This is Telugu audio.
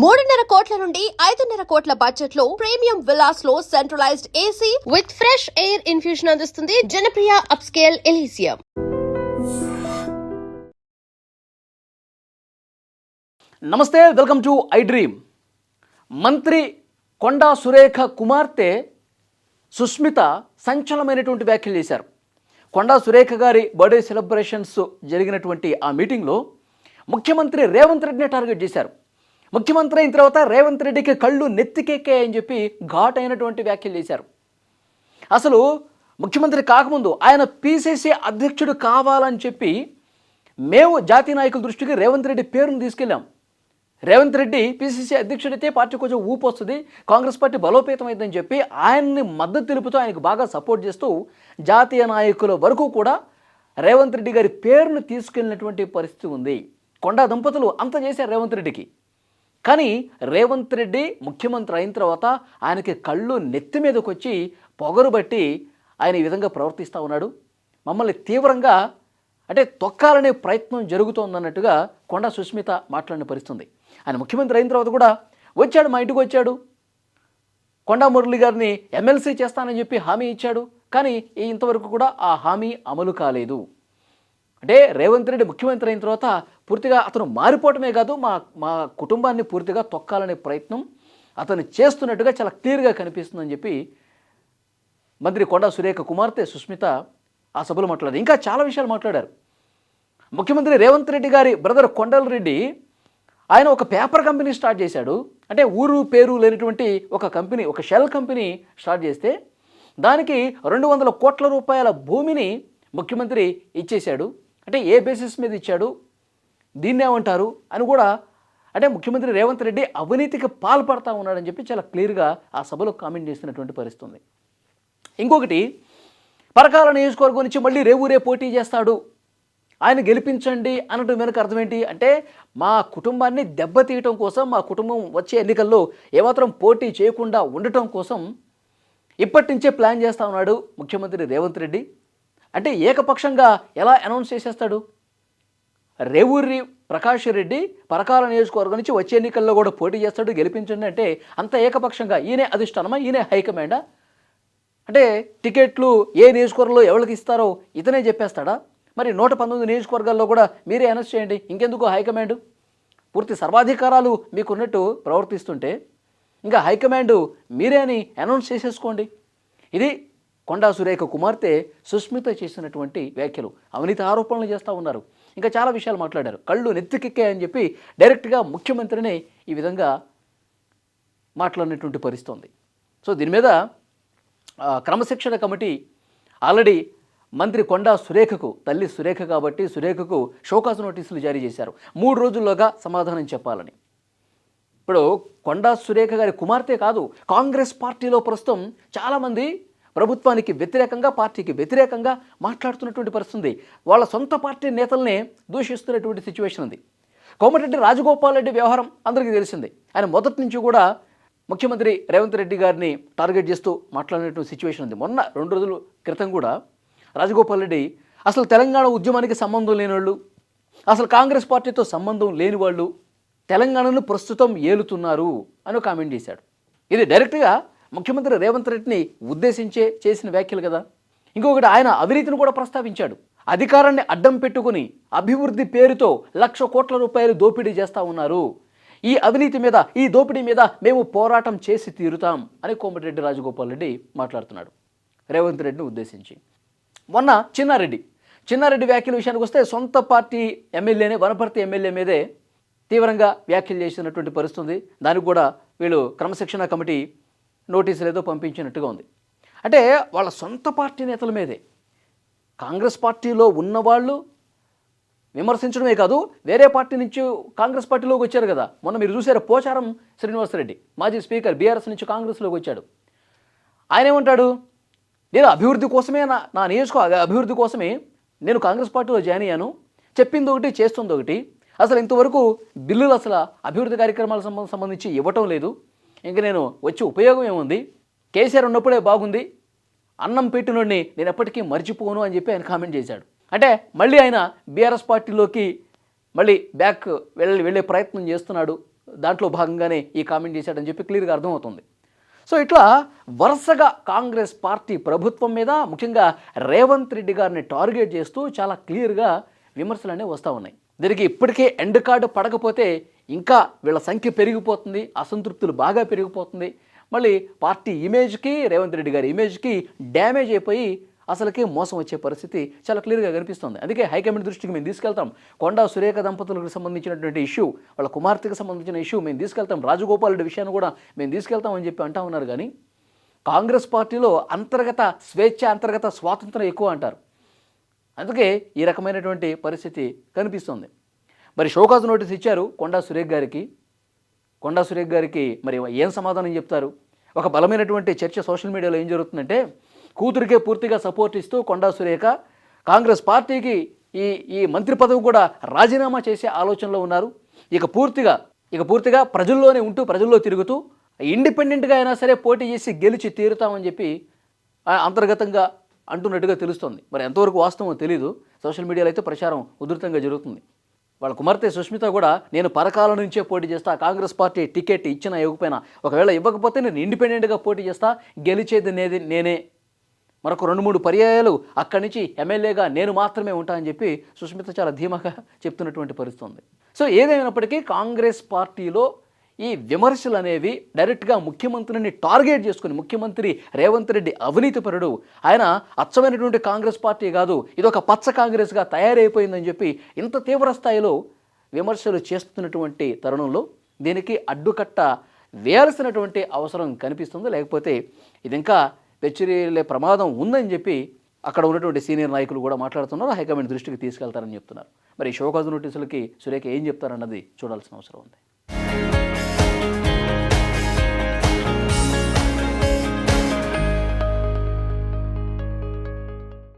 3.5 కోట్ల నుండి 5.5 కోట్ల బడ్జెట్ లో ప్రీమియం విల్లాస్ లో centralised AC with fresh air infusion అందిస్తుంది జనప్రియ అప్స్కేల్ ఎలీసియం. నమస్తే, వెల్కమ్ టు ఐ డ్రీమ్. మంత్రి కొండా సురేఖ కుమార్తె సుస్మిత సంచలనమైనటువంటి వ్యాఖ్యలు చేశారు. కొండా సురేఖ గారి బర్త్డే సెలబ్రేషన్స్ జరిగినటువంటి ఆ మీటింగ్లో ముఖ్యమంత్రి రేవంత్ రెడ్డిని టార్గెట్ చేశారు. ముఖ్యమంత్రి అయిన తర్వాత రేవంత్ రెడ్డికి కళ్ళు నెత్తికెక్కాయని చెప్పి ఘాటైనటువంటి వ్యాఖ్యలు చేశారు. అసలు ముఖ్యమంత్రి కాకముందు ఆయన పిసిసి అధ్యక్షుడు కావాలని చెప్పి మేము జాతీయ నాయకుల దృష్టికి రేవంత్ రెడ్డి పేరును తీసుకెళ్ళాం. రేవంత్ రెడ్డి పిసిసి అధ్యక్షుడైతే పార్టీ కొంచెం ఊపు వస్తుంది, కాంగ్రెస్ పార్టీ బలోపేతమైందని చెప్పి ఆయన్ని మద్దతు తెలుపుతూ ఆయనకు బాగా సపోర్ట్ చేస్తూ జాతీయ నాయకుల వరకు కూడా రేవంత్ రెడ్డి గారి పేరును తీసుకెళ్ళినటువంటి పరిస్థితి ఉంది. కొండా దంపతులు అంత చేశారు రేవంత్ రెడ్డికి. కానీ రేవంత్ రెడ్డి ముఖ్యమంత్రి అయిన తర్వాత ఆయనకి కళ్ళు నెత్తి మీదకి వచ్చి పొగరు బట్టి ఆయన ఈ విధంగా ప్రవర్తిస్తూ ఉన్నాడు. మమ్మల్ని తీవ్రంగా తొక్కాలనే ప్రయత్నం జరుగుతోందన్నట్టుగా కొండా సుస్మిత మాట్లాడిన పరిస్థితుంది. ఆయన ముఖ్యమంత్రి అయిన తర్వాత కూడా వచ్చాడు, మా ఇంటికి వచ్చాడు, కొండా మురళి గారిని ఎమ్మెల్సీ చేస్తానని చెప్పి హామీ ఇచ్చాడు. కానీ ఇంతవరకు కూడా ఆ హామీ అమలు కాలేదు. రేవంత్ రెడ్డి ముఖ్యమంత్రి అయిన తర్వాత పూర్తిగా అతను మారిపోవటమే కాదు, మా కుటుంబాన్ని పూర్తిగా తొక్కాలనే ప్రయత్నం అతను చేస్తున్నట్టుగా చాలా క్లియర్గా కనిపిస్తుందని చెప్పి మంత్రి కొండా సురేఖ కుమార్తె సుస్మిత ఆ సభలో మాట్లాడారు. ఇంకా చాలా విషయాలు మాట్లాడారు. ముఖ్యమంత్రి రేవంత్ రెడ్డి గారి బ్రదర్ కొండల్ రెడ్డి ఆయన ఒక పేపర్ కంపెనీ స్టార్ట్ చేశాడు. ఊరు పేరు లేనటువంటి ఒక కంపెనీ, ఒక షెల్ కంపెనీ స్టార్ట్ చేస్తే దానికి 200 కోట్ల రూపాయల భూమిని ముఖ్యమంత్రి ఇచ్చేశాడు. ఏ బేసిస్ మీద ఇచ్చాడు, దీన్ని ఏమంటారు అని కూడా ముఖ్యమంత్రి రేవంత్ రెడ్డి అవినీతికి పాల్పడతా ఉన్నాడని చెప్పి చాలా క్లియర్గా ఆ సభలో కామెంట్ చేసినటువంటి పరిస్థితి ఉంది. ఇంకొకటి, పరకాల నియోజకవర్గం నుంచి మళ్ళీ రేవూరే పోటీ చేస్తాడు, ఆయన గెలిపించండి అనడం వెనుక అర్థం ఏంటి మా కుటుంబాన్ని దెబ్బతీయటం కోసం, మా కుటుంబం వచ్చే ఎన్నికల్లో ఏమాత్రం పోటీ చేయకుండా ఉండటం కోసం ఇప్పటి నుంచే ప్లాన్ చేస్తూ ఉన్నాడు ముఖ్యమంత్రి రేవంత్ రెడ్డి. ఏకపక్షంగా ఎలా అనౌన్స్ చేసేస్తాడు? రేవూరి ప్రకాష్ రెడ్డి పరకాల నియోజకవర్గం నుంచి వచ్చే ఎన్నికల్లో కూడా పోటీ చేస్తాడు, గెలిపించండి అంత ఏకపక్షంగా ఈయనే అధిష్టానమా, ఈయనే హైకమాండా? టికెట్లు ఏ నియోజకవర్గంలో ఎవరికి ఇస్తారో ఇతనే చెప్పేస్తాడా? మరి 119 నియోజకవర్గాల్లో కూడా మీరే అనౌన్స్ చేయండి, ఇంకెందుకు హైకమాండ్? పూర్తి సర్వాధికారాలు మీకున్నట్టు ప్రవర్తిస్తుంటే ఇంకా హైకమాండ్ మీరే అని అనౌన్స్ చేసేసుకోండి. ఇది కొండా సురేఖ కుమార్తె సుస్మిత చేసినటువంటి వ్యాఖ్యలు. అవినీతి ఆరోపణలు చేస్తూ ఉన్నారు. ఇంకా చాలా విషయాలు మాట్లాడారు. కళ్ళు నెత్తికెక్కాయని చెప్పి డైరెక్ట్గా ముఖ్యమంత్రిని ఈ విధంగా మాట్లాడినటువంటి పరిస్థితి ఉంది. సో దీని మీద క్రమశిక్షణ కమిటీ ఆల్రెడీ మంత్రి కొండా సురేఖకు, తల్లి సురేఖ కాబట్టి సురేఖకు షోకాజ్ నోటీసులు జారీ చేశారు. 3 రోజుల్లోగా సమాధానం చెప్పాలని. ఇప్పుడు కొండా సురేఖ గారి కుమార్తె కాదు, కాంగ్రెస్ పార్టీలో ప్రస్తుతం చాలామంది ప్రభుత్వానికి వ్యతిరేకంగా, పార్టీకి వ్యతిరేకంగా మాట్లాడుతున్నటువంటి పరిస్థితి. వాళ్ళ సొంత పార్టీ నేతలనే దూషిస్తున్నటువంటి సిచ్యువేషన్ ఉంది. కోమటిరెడ్డి రాజగోపాల్ రెడ్డి వ్యవహారం అందరికీ తెలిసిందే. ఆయన మొదటి నుంచి కూడా ముఖ్యమంత్రి రేవంత్ రెడ్డి గారిని టార్గెట్ చేస్తూ మాట్లాడినటువంటి సిచ్యువేషన్ ఉంది. మొన్న 2 రోజుల క్రితం కూడా రాజగోపాల్ రెడ్డి అసలు తెలంగాణ ఉద్యమానికి సంబంధం లేని వాళ్ళు, అసలు కాంగ్రెస్ పార్టీతో సంబంధం లేని వాళ్ళు తెలంగాణను ప్రస్తుతం ఏలుతున్నారు అని కామెంట్ చేశాడు. ఇది డైరెక్ట్గా ముఖ్యమంత్రి రేవంత్ రెడ్డిని ఉద్దేశించే చేసిన వ్యాఖ్యలు కదా. ఇంకొకటి, ఆయన అవినీతిని కూడా ప్రస్తావించాడు. అధికారాన్ని అడ్డం పెట్టుకుని అభివృద్ధి పేరుతో 1,00,000 కోట్ల రూపాయలు దోపిడీ చేస్తూ ఉన్నారు, ఈ అవినీతి మీద, ఈ దోపిడీ మీద మేము పోరాటం చేసి తీరుతాం అని కోమటిరెడ్డి రాజగోపాల్ రెడ్డి మాట్లాడుతున్నాడు రేవంత్ రెడ్డిని ఉద్దేశించి. మొన్న చిన్నారెడ్డి వ్యాఖ్యల విషయానికి వస్తే సొంత పార్టీ ఎమ్మెల్యేనే, వనపర్తి ఎమ్మెల్యే మీదే తీవ్రంగా వ్యాఖ్యలు చేసినటువంటి పరిస్థితుంది. దానికి కూడా వీళ్ళు క్రమశిక్షణ కమిటీ నోటీసులు ఏదో పంపించినట్టుగా ఉంది. వాళ్ళ సొంత పార్టీ నేతల మీదే, కాంగ్రెస్ పార్టీలో ఉన్నవాళ్ళు విమర్శించడమే కాదు, వేరే పార్టీ నుంచి కాంగ్రెస్ పార్టీలోకి వచ్చారు కదా. మొన్న మీరు చూసారు, పోచారం శ్రీనివాసరెడ్డి మాజీ స్పీకర్ బీఆర్ఎస్ నుంచి కాంగ్రెస్లోకి వచ్చాడు. ఆయన ఏమంటాడు, నేను అభివృద్ధి కోసమే, నా నియోజకవర్గ అభివృద్ధి కోసమే నేను కాంగ్రెస్ పార్టీలో జాయిన్ అయ్యాను, చెప్పింది ఒకటి చేస్తుంది ఒకటి, అసలు ఇంతవరకు బిల్లులు అసలు అభివృద్ధి కార్యక్రమాలకు సంబంధించి ఇవ్వటం లేదు, ఇంక నేను వచ్చి ఉపయోగం ఏముంది, కేసీఆర్ ఉన్నప్పుడే బాగుంది, అన్నం పెట్టినోడిని నేను ఎప్పటికీ మర్చిపోను అని చెప్పి ఆయన కామెంట్ చేశాడు. మళ్ళీ ఆయన బీఆర్ఎస్ పార్టీలోకి మళ్ళీ బ్యాక్ వెళ్ళే ప్రయత్నం చేస్తున్నాడు దాంట్లో భాగంగానే ఈ కామెంట్ చేశాడని చెప్పి క్లియర్గా అర్థమవుతుంది. సో ఇట్లా వరుసగా కాంగ్రెస్ పార్టీ ప్రభుత్వం మీద ముఖ్యంగా రేవంత్ రెడ్డి గారిని టార్గెట్ చేస్తూ చాలా క్లియర్గా విమర్శలు అనేవి వస్తూ ఉన్నాయి. దీనికి ఇప్పటికే ఎండ్ కార్డు పడకపోతే ఇంకా వీళ్ళ సంఖ్య పెరిగిపోతుంది, అసంతృప్తులు బాగా పెరిగిపోతుంది. మళ్ళీ పార్టీ ఇమేజ్కి, రేవంత్ రెడ్డి గారి ఇమేజ్కి డ్యామేజ్ అయిపోయి అసలుకి మోసం వచ్చే పరిస్థితి చాలా క్లియర్గా కనిపిస్తుంది. అందుకే హైకమాండ్ దృష్టికి మేము తీసుకెళ్తాం. కొండా సురేఖ దంపతులకు సంబంధించినటువంటి ఇష్యూ, వాళ్ళ కుమార్తెకు సంబంధించిన ఇష్యూ మేము తీసుకెళ్తాం, రాజగోపాల్ రెడ్డి విషయాన్ని కూడా మేము తీసుకెళ్తాం అని చెప్పి అంటా ఉన్నారు. కానీ కాంగ్రెస్ పార్టీలో అంతర్గత స్వేచ్ఛ, అంతర్గత స్వాతంత్రం ఎక్కువ అంటారు. అందుకే ఈ రకమైనటువంటి పరిస్థితి కనిపిస్తుంది. మరి షోకాజ్ నోటీస్ ఇచ్చారు కొండా సురేఖ గారికి. కొండా సురేఖ గారికి మరి ఏం సమాధానం చెప్తారు? ఒక బలమైనటువంటి చర్చ సోషల్ మీడియాలో ఏం జరుగుతుందంటే, కూతురికే పూర్తిగా సపోర్ట్ ఇస్తూ కొండా సురేఖ కాంగ్రెస్ పార్టీకి ఈ మంత్రి పదవి కూడా రాజీనామా చేసే ఆలోచనలో ఉన్నారు. ఇక పూర్తిగా ప్రజల్లోనే ఉంటూ, ప్రజల్లో తిరుగుతూ ఇండిపెండెంట్గా అయినా సరే పోటీ చేసి గెలిచి తీరుతామని చెప్పి అంతర్గతంగా అంటున్నట్టుగా తెలుస్తుంది. మరి ఎంతవరకు వాస్తవం తెలీదు. సోషల్ మీడియాలో అయితే ప్రచారం ఉధృతంగా జరుగుతుంది. వాళ్ళ కుమార్తె సుష్మిత కూడా నేను పరకాల నుంచే పోటీ చేస్తా, కాంగ్రెస్ పార్టీ టికెట్ ఇచ్చినా ఇవ్వకపోయినా, ఒకవేళ ఇవ్వకపోతే నేను ఇండిపెండెంట్గా పోటీ చేస్తా, గెలిచేది నేనే, మరొక 2-3 పర్యాయాలు అక్కడి నుంచి ఎమ్మెల్యేగా నేను మాత్రమే ఉంటా అని చెప్పి సుష్మిత చాలా ధీమాగా చెప్తున్నటువంటి పరిస్థితి ఉంది. సో ఏదైనప్పటికీ కాంగ్రెస్ పార్టీలో ఈ విమర్శలు అనేవి డైరెక్ట్గా ముఖ్యమంత్రిని టార్గెట్ చేసుకుని, ముఖ్యమంత్రి రేవంత్ రెడ్డి అవినీతిపరుడు, ఆయన అచ్చమైనటువంటి కాంగ్రెస్ పార్టీ కాదు, ఇదొక పచ్చ కాంగ్రెస్గా తయారైపోయిందని చెప్పి ఇంత తీవ్ర స్థాయిలో విమర్శలు చేస్తున్నటువంటి తరుణంలో దీనికి అడ్డుకట్ట వేయాల్సినటువంటి అవసరం కనిపిస్తుంది. లేకపోతే ఇది ఇంకా వెచ్చిరేలే ప్రమాదం ఉందని చెప్పి అక్కడ ఉన్నటువంటి సీనియర్ నాయకులు కూడా మాట్లాడుతున్నారు. హైకమాండ్ దృష్టికి తీసుకెళ్తారని చెప్తున్నారు. మరి షోకాజ్ నోటీసులకి సురేఖ ఏం చెప్తారన్నది చూడాల్సిన అవసరం ఉంది.